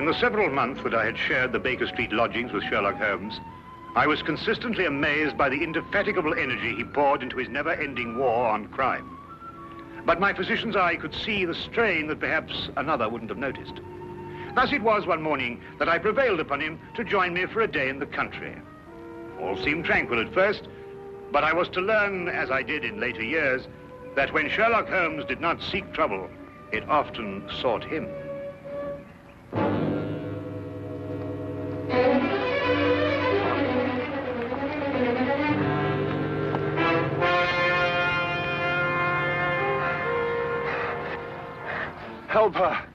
In the several months that I had shared the Baker Street lodgings with Sherlock Holmes, I was consistently amazed by the indefatigable energy he poured into his never-ending war on crime. But my physician's eye could see the strain that perhaps another wouldn't have noticed. Thus it was one morning that I prevailed upon him to join me for a day in the country. All seemed tranquil at first, but I was to learn, as I did in later years, that when Sherlock Holmes did not seek trouble, it often sought him. Help her.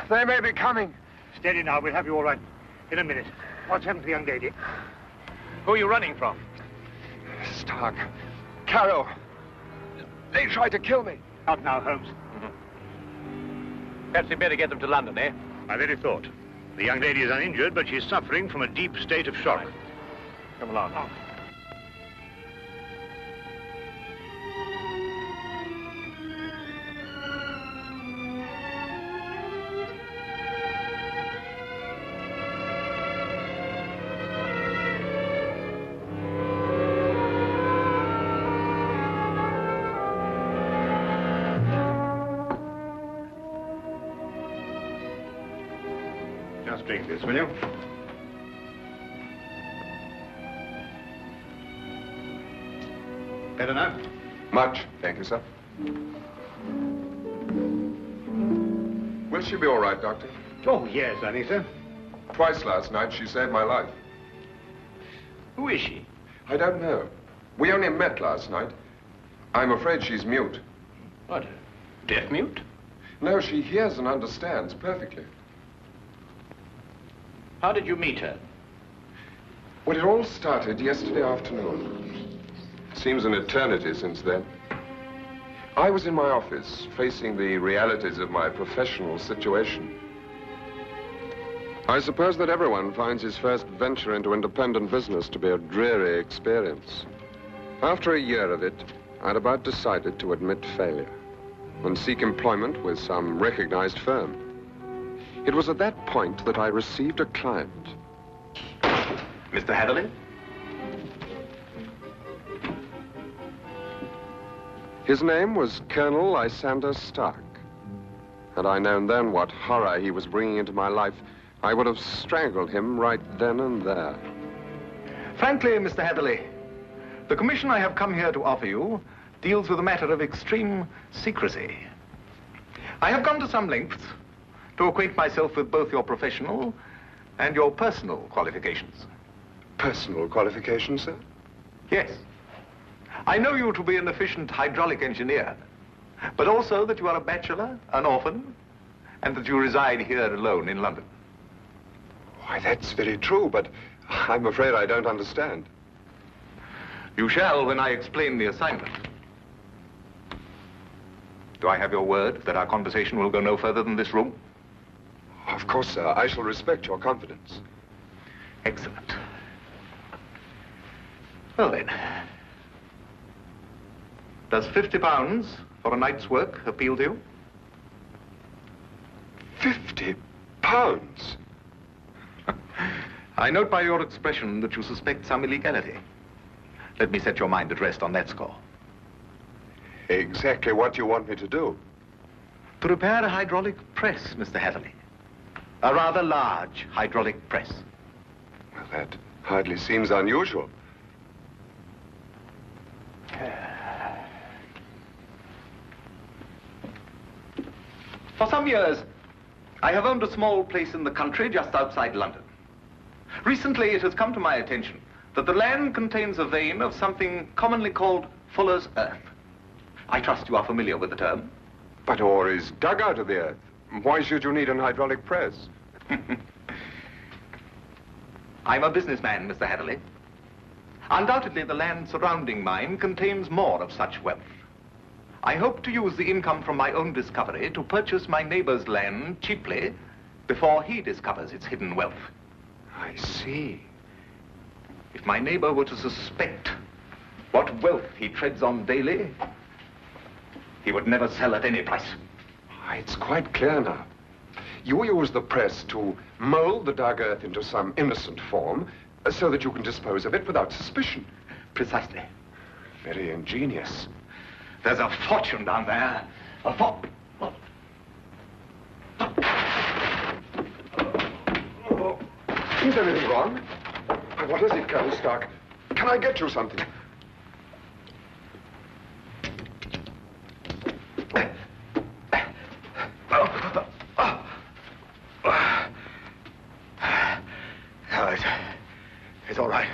They may be coming. Steady now, we'll have you all right in a minute. What's happened to the young lady? Who are you running from? Stark. Carroll. They tried to kill me. Out now, Holmes. Perhaps we'd better get them to London, eh? My very thought. The young lady is uninjured, but she's suffering from a deep state of shock. Right. Come along. Oh. Just drink this, will you? Better now? Much, thank you, sir. Will she be all right, Doctor? Oh, yes, I think so. Twice last night she saved my life. Who is she? I don't know. We only met last night. I'm afraid she's mute. What, deaf mute? No, she hears and understands perfectly. How did you meet her? Well, it all started yesterday afternoon. Seems an eternity since then. I was in my office, facing the realities of my professional situation. I suppose that everyone finds his first venture into independent business to be a dreary experience. After a year of it, I'd about decided to admit failure and seek employment with some recognized firm. It was at that point that I received a client. Mr. Hatherley? His name was Colonel Lysander Stark. Had I known then what horror he was bringing into my life, I would have strangled him right then and there. Frankly, Mr. Hatherley, the commission I have come here to offer you deals with a matter of extreme secrecy. I have gone to some lengths to acquaint myself with both your professional and your personal qualifications. Personal qualifications, sir? Yes. I know you to be an efficient hydraulic engineer, but also that you are a bachelor, an orphan, and that you reside here alone in London. Why, that's very true, but I'm afraid I don't understand. You shall when I explain the assignment. Do I have your word that our conversation will go no further than this room? Of course, sir. I shall respect your confidence. Excellent. Well then, does £50 for a night's work appeal to you? £50? I note by your expression that you suspect some illegality. Let me set your mind at rest on that score. Exactly what you want me to do? To repair a hydraulic press, Mr. Hatherley. A rather large hydraulic press. Well, that hardly seems unusual. For some years, I have owned a small place in the country just outside London. Recently, it has come to my attention that the land contains a vein of something commonly called fuller's earth. I trust you are familiar with the term. But ore is dug out of the earth. Why should you need an hydraulic press? I'm a businessman, Mr. Hatherley. Undoubtedly, the land surrounding mine contains more of such wealth. I hope to use the income from my own discovery to purchase my neighbor's land cheaply before he discovers its hidden wealth. I see. If my neighbor were to suspect what wealth he treads on daily, he would never sell at any price. It's quite clear now. You use the press to mold the dug earth into some innocent form so that you can dispose of it without suspicion. Precisely. Very ingenious. There's a fortune down there. A Is there anything wrong? What is it, Colonel Stark? Can I get you something? It's all right.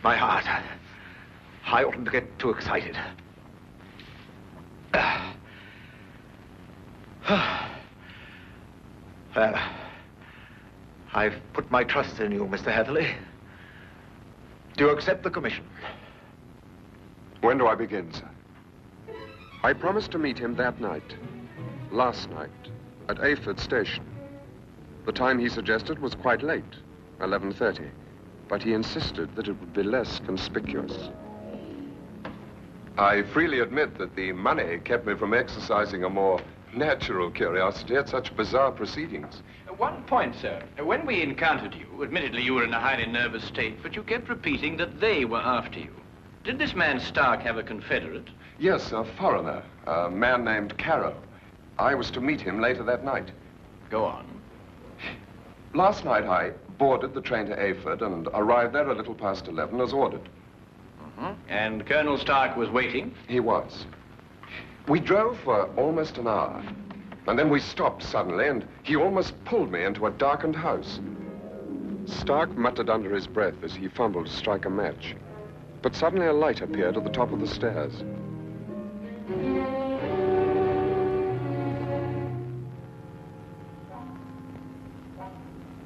My heart. I oughtn't to get too excited. Well, I've put my trust in you, Mr. Heatherley. Do you accept the commission? When do I begin, sir? I promised to meet him that night, last night, at Ayford Station. The time he suggested was quite late, 11:30, but he insisted that it would be less conspicuous. I freely admit that the money kept me from exercising a more natural curiosity at such bizarre proceedings. One point, sir. When we encountered you, admittedly you were in a highly nervous state, but you kept repeating that they were after you. Did this man Stark have a confederate? Yes, a foreigner, a man named Carrow. I was to meet him later that night. Go on. Last night I boarded the train to Ayford and arrived there a little past 11 as ordered. And Colonel Stark was waiting? He was. We drove for almost an hour, and then we stopped suddenly, and he almost pulled me into a darkened house. Stark muttered under his breath as he fumbled to strike a match, but suddenly a light appeared at the top of the stairs.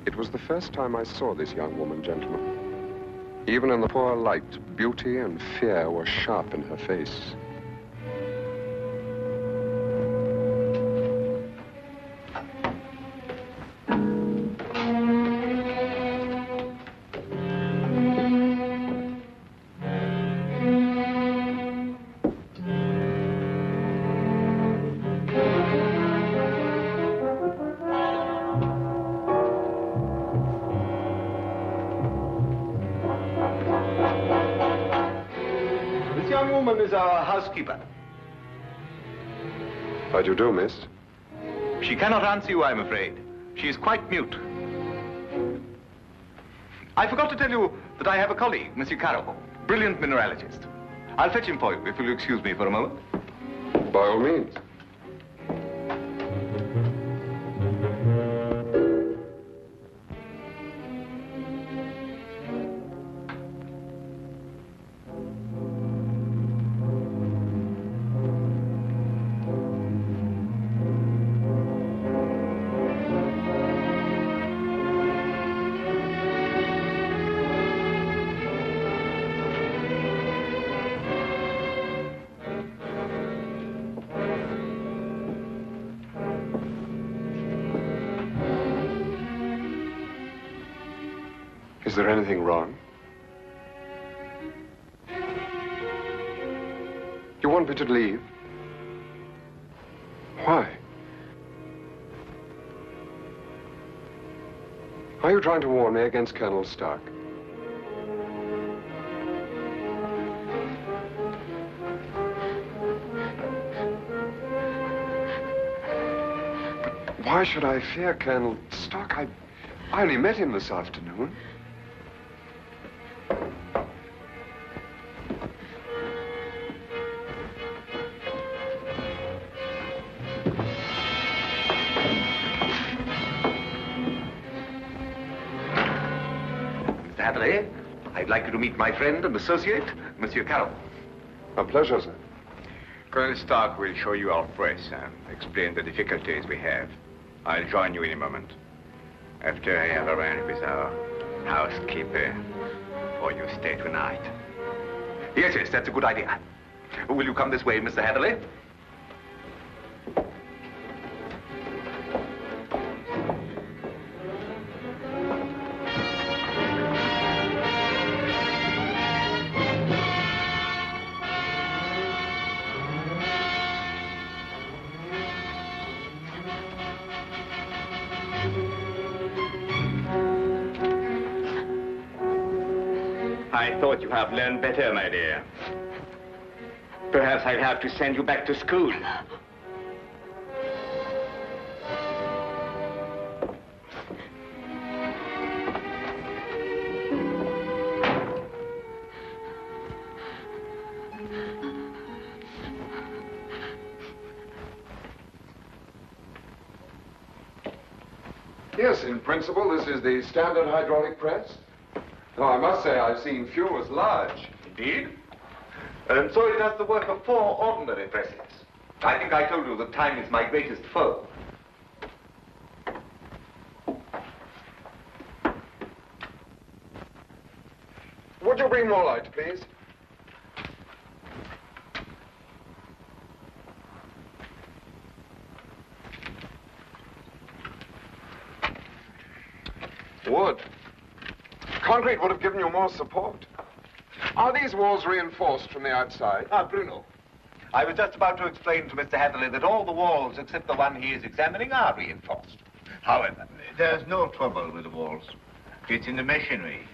It was the first time I saw this young woman, gentlemen. Even in the poor light, beauty and fear were sharp in her face. Is our housekeeper. How do you do, miss? She cannot answer you, I'm afraid. She is quite mute. I forgot to tell you that I have a colleague, Monsieur Carroll, brilliant mineralogist. I'll fetch him for you, if you'll excuse me for a moment. By all means. Is there anything wrong? You want me to leave? Why? Are you trying to warn me against Colonel Stark? But why should I fear Colonel Stark? I only met him this afternoon. I'd like you to meet my friend and associate, Monsieur Carroll. A pleasure, sir. Colonel Stark will show you our press and explain the difficulties we have. I'll join you in a moment. After I have arranged with our housekeeper for your stay tonight. Yes, that's a good idea. Will you come this way, Mr. Heatherley? I thought you have learned better, my dear. Perhaps I'll have to send you back to school. Yes, in principle, this is the standard hydraulic press. Though I must say I've seen few as large. Indeed. And so it does the work of 4 ordinary presses. I think I told you that time is my greatest foe. Would you bring more light, please? Wood. Concrete would have given you more support. Are these walls reinforced from the outside? Ah, Bruno. I was just about to explain to Mr. Hatherley that all the walls except the one he is examining are reinforced. However, there's no trouble with the walls. It's in the machinery.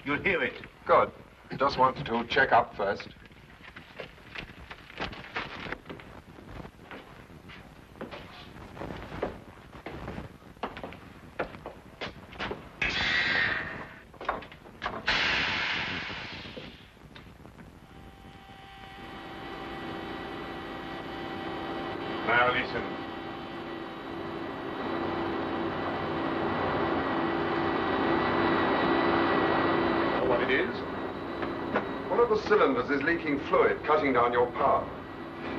You'll hear it. Good. Just wanted to check up first. Now listen. Know what it is? One of the cylinders is leaking fluid, cutting down your power.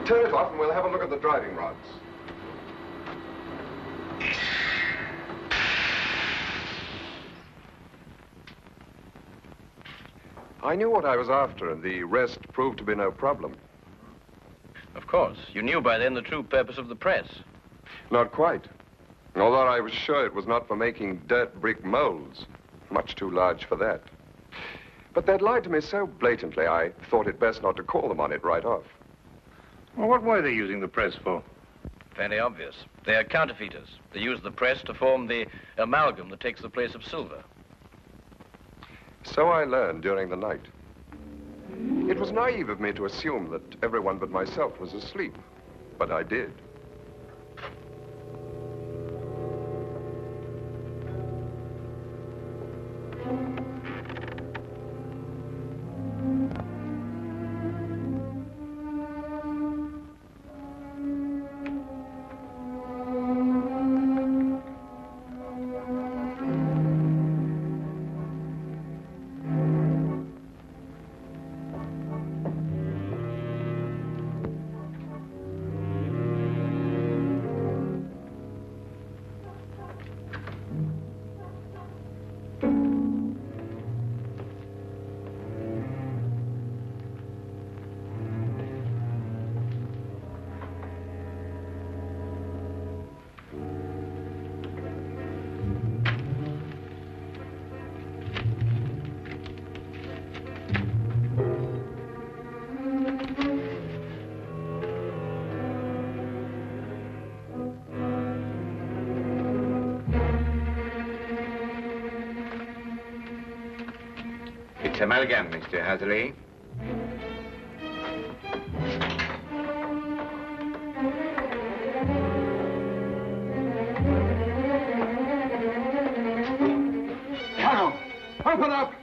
Turn it off and we'll have a look at the driving rods. I knew what I was after, and the rest proved to be no problem. Of course. You knew by then the true purpose of the press. Not quite. Although I was sure it was not for making dirt brick molds. Much too large for that. But they'd lied to me so blatantly, I thought it best not to call them on it right off. Well, what were they using the press for? Fairly obvious. They are counterfeiters. They use the press to form the amalgam that takes the place of silver. So I learned during the night. It was naive of me to assume that everyone but myself was asleep, but I did. It's amalgam, Mr. Hatherley. Carol, open up!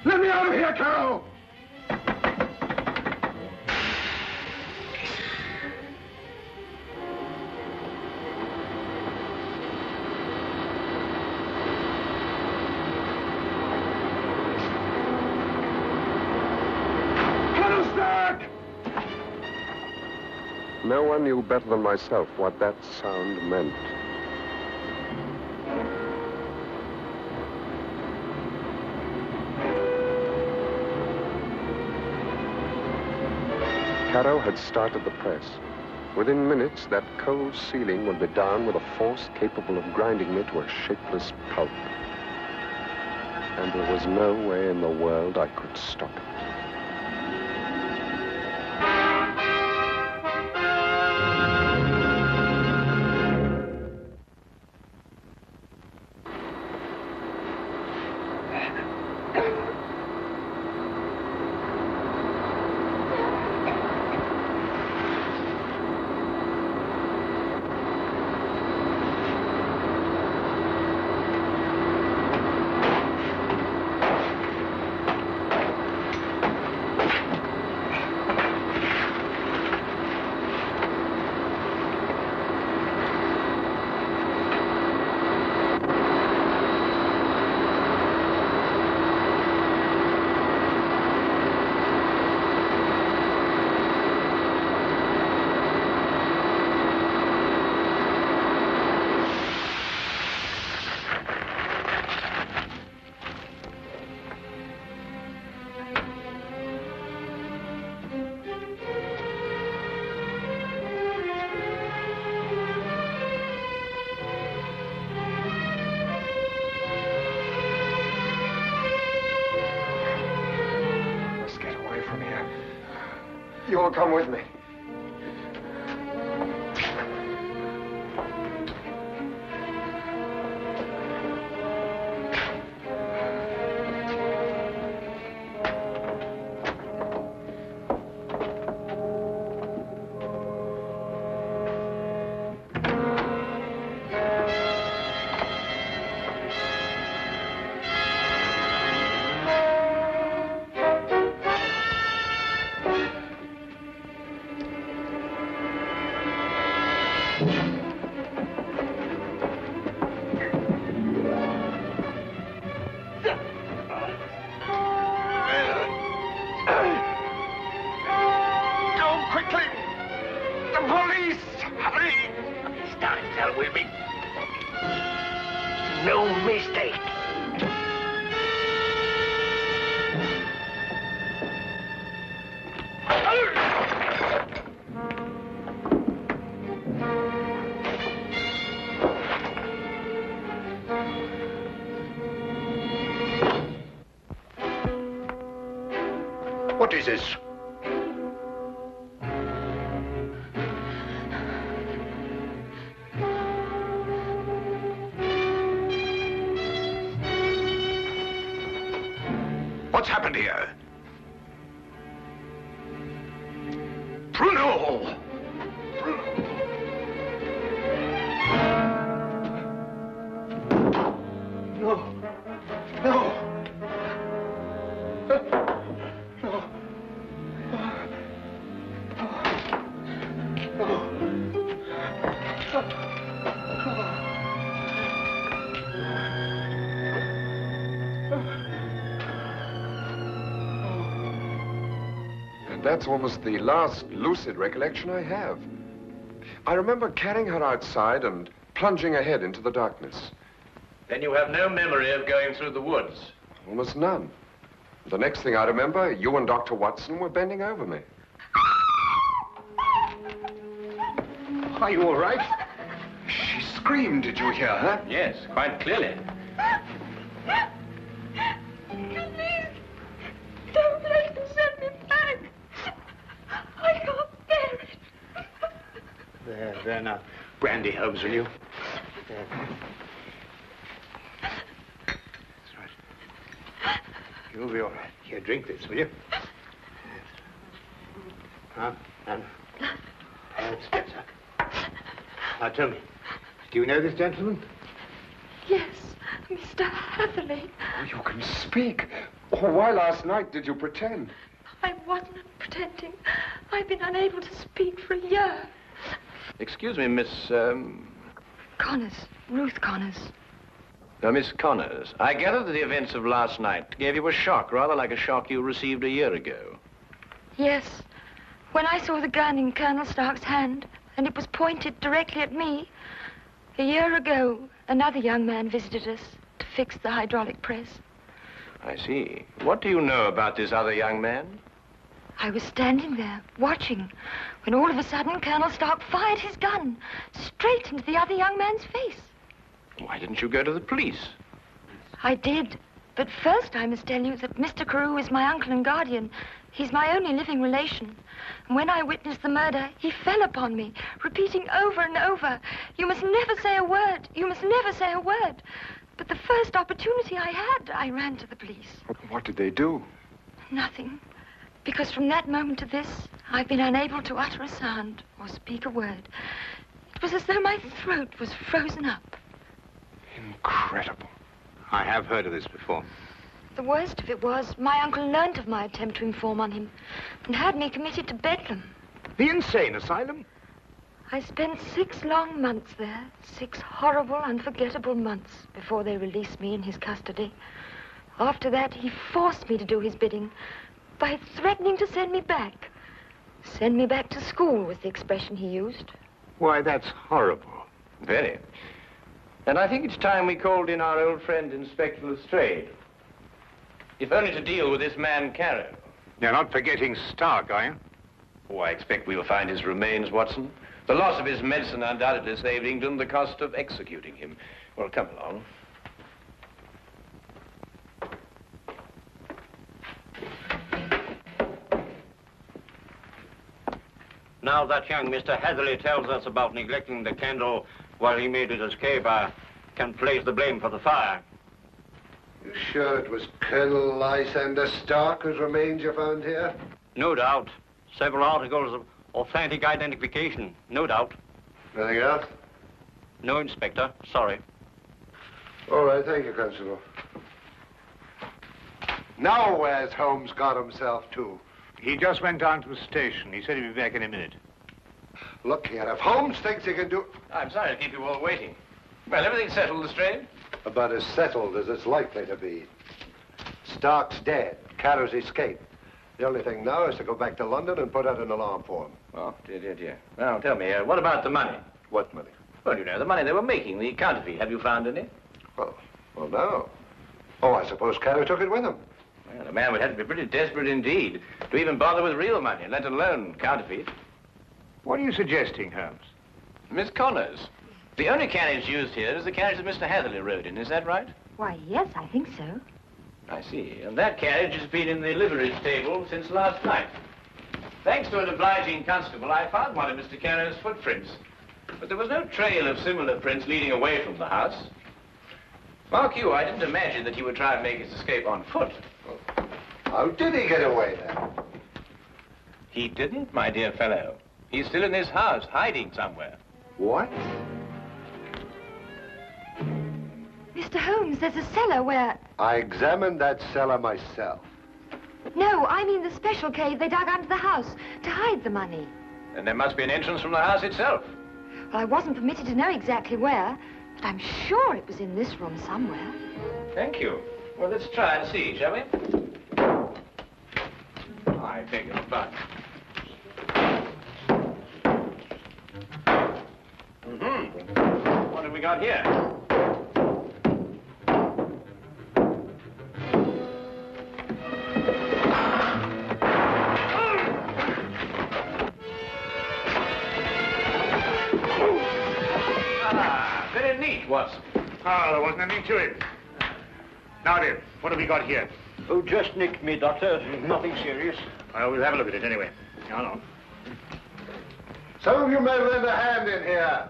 Let me out of here, Carol! No one knew better than myself what that sound meant. Caro had started the press. Within minutes, that cold ceiling would be down with a force capable of grinding me to a shapeless pulp. And there was no way in the world I could stop it. will come with me. What is this? What's happened here? Bruno! No. No. That's almost the last lucid recollection I have. I remember carrying her outside and plunging ahead into the darkness. Then you have no memory of going through the woods? Almost none. The next thing I remember, you and Dr. Watson were bending over me. Are you all right? She screamed. Did you hear her? Yes, quite clearly. Please, don't let them send me back. I can't bear it. There now. Brandy, Holmes, will you? There. That's right. You'll be all right. Here, drink this, will you? Now, Spencer. Now, tell me, do you know this gentleman? Yes, Mr. Hatherley. Oh, you can speak. Oh, why last night did you pretend? I wasn't pretending. I've been unable to speak for a year. Excuse me, Miss, Connors. Ruth Connors. Miss Connors. I gather that the events of last night gave you a shock, rather like a shock you received a year ago. Yes. When I saw the gun in Colonel Stark's hand, and it was pointed directly at me, a year ago, another young man visited us to fix the hydraulic press. I see. What do you know about this other young man? I was standing there, watching, when all of a sudden Colonel Stark fired his gun straight into the other young man's face. Why didn't you go to the police? I did. But first I must tell you that Mr. Carew is my uncle and guardian. He's my only living relation. And when I witnessed the murder, he fell upon me, repeating over and over, "You must never say a word. You must never say a word." But the first opportunity I had, I ran to the police. What did they do? Nothing. Because from that moment to this, I've been unable to utter a sound or speak a word. It was as though my throat was frozen up. Incredible. I have heard of this before. The worst of it was, my uncle learnt of my attempt to inform on him and had me committed to Bedlam. The insane asylum? I spent 6 long months there, 6 horrible, unforgettable months before they released me in his custody. After that, he forced me to do his bidding by threatening to send me back. Send me back to school was the expression he used. Why, that's horrible. Very. And I think it's time we called in our old friend, Inspector Lestrade. If only to deal with this man, Carew. You're not forgetting Stark, are you? Oh, I expect we'll find his remains, Watson. The loss of his medicine undoubtedly saved England the cost of executing him. Well, come along. Now that young Mr. Hatherley tells us about neglecting the candle while he made his escape, I can place the blame for the fire. You sure it was Colonel Lysander Stark whose remains you found here? No doubt. Several articles of authentic identification, no doubt. Anything else? No, Inspector. Sorry. All right, thank you, Constable. Now where's Holmes got himself to? He just went down to the station. He said he'd be back in a minute. Look here, if Holmes thinks he can do... I'm sorry to keep you all waiting. Well, everything's settled, Lestrade? About as settled as it's likely to be. Stark's dead. Carrow's escaped. The only thing now is to go back to London and put out an alarm for him. Oh, dear. Well, tell me, what about the money? What money? Well, you know, the money they were making, the counterfeit. Have you found any? Well, no. Oh, I suppose Carrow took it with him. Well, the man would have to be pretty desperate indeed to even bother with real money, let alone counterfeit. What are you suggesting, Holmes? Miss Connors, the only carriage used here is the carriage that Mr. Hatherley rode in. Is that right? Why, yes, I think so. I see. And that carriage has been in the livery stable since last night. Thanks to an obliging constable, I found one of Mr. Carrow's footprints. But there was no trail of similar prints leading away from the house. Mark you, I didn't imagine that he would try and make his escape on foot. How did he get away, then? He didn't, my dear fellow. He's still in this house, hiding somewhere. What? Mr. Holmes, there's a cellar where... I examined that cellar myself. No, I mean the special cave they dug under the house to hide the money. And there must be an entrance from the house itself. Well, I wasn't permitted to know exactly where, but I'm sure it was in this room somewhere. Thank you. Well, let's try and see, shall we? I beg your pardon. What have we got here? Very neat, Watson. Oh, there wasn't anything to it. Now then, what have we got here? Oh, just nicked me, Doctor. Nothing serious. Well, we'll have a look at it anyway. No. Some of you may lend a hand in here.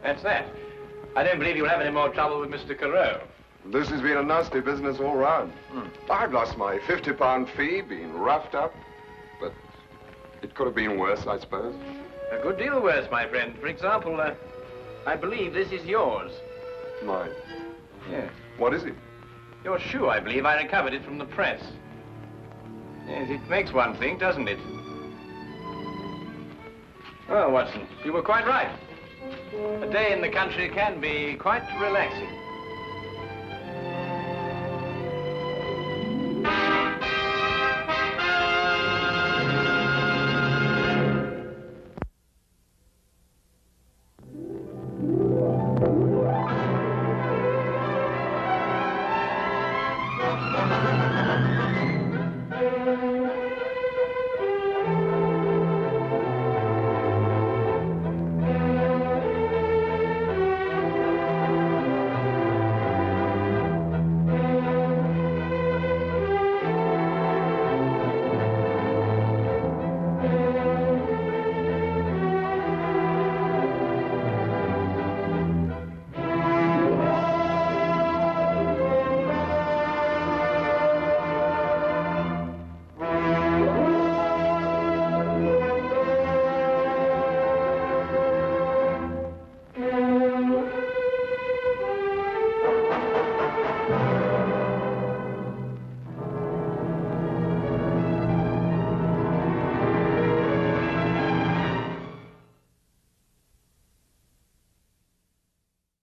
That's that. I don't believe you'll have any more trouble with Mr. Carew. This has been a nasty business all round. I've lost my £50 fee, been roughed up, but it could have been worse, I suppose. A good deal worse, my friend. For example, I believe this is yours. Mine? Yes. What is it? Your shoe, I believe. I recovered it from the press. Yes, it makes one think, doesn't it? Well, Watson, you were quite right. A day in the country can be quite relaxing.